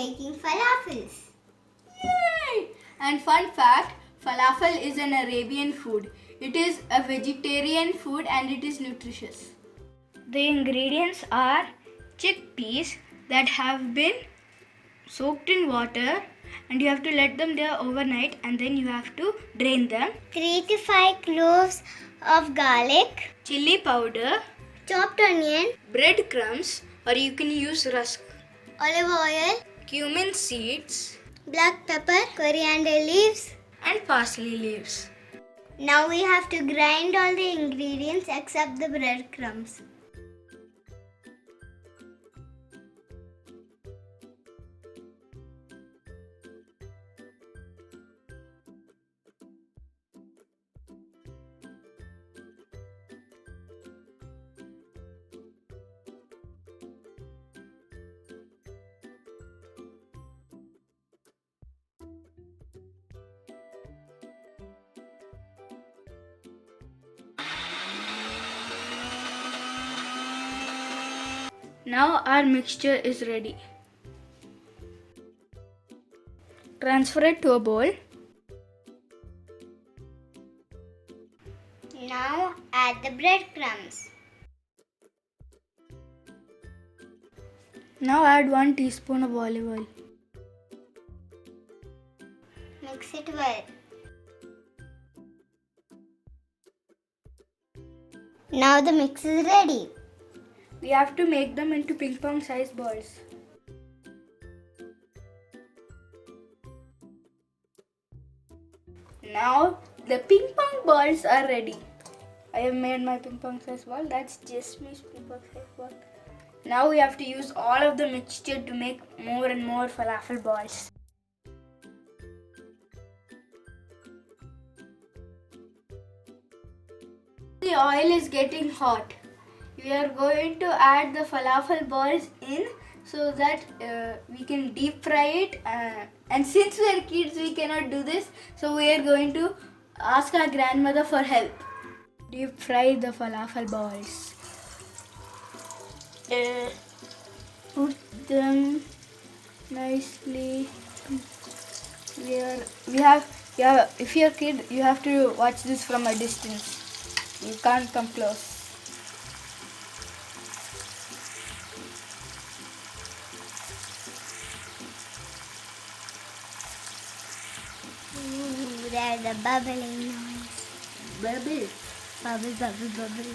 making falafels. Yay! And fun fact, falafel is an Arabian food. It is a vegetarian food and it is nutritious. The ingredients are chickpeas that have been soaked in water and you have to let them there overnight and then you have to drain them. 3 to 5 cloves of garlic, Chili powder, chopped onion, breadcrumbs or you can use rusk, olive oil, cumin seeds black pepper, coriander leaves. and parsley leaves. Now we have to grind all the ingredients except the breadcrumbs. Now our mixture is ready. Transfer it to a bowl. Now add the breadcrumbs. Now add 1 teaspoon of olive oil. Mix it well. Now the mix is ready. We have to make them into ping pong sized balls. Now the ping pong balls are ready. I have made my ping pong sized ball. That's Jesmi's ping pong sized ball. Now we have to use all of the mixture to make more and more falafel balls. The oil is getting hot. We are going to add the falafel balls in so that we can deep fry it. And since we are kids, we cannot do this. So we are going to ask our grandmother for help. Deep fry the falafel balls. Put them nicely. If you're a kid, you have to watch this from a distance. You can't come close. There's a bubbling noise. Bubble. Bubble, bubble, bubble.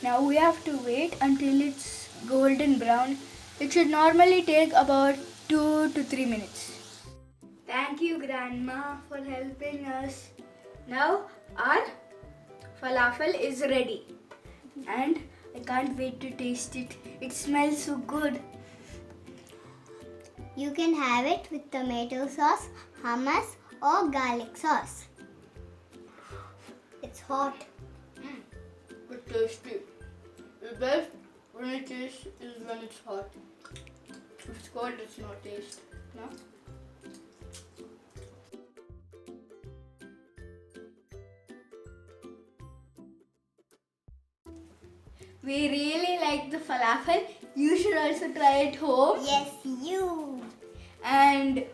Now we have to wait until it's golden brown. It should normally take about 2 to 3 minutes. Thank you, Grandma, for helping us. Now our falafel is ready. And I can't wait to taste it. It smells so good. You can have it with tomato sauce, hummus or garlic sauce. It's hot. But tasty. The best when it is when it's hot. If it's cold, it's not taste. No? We really like the falafel. You should also try it home. Yes, you. And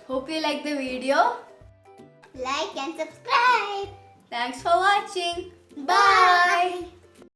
hope you like the video. Like and subscribe. Thanks for watching. Bye.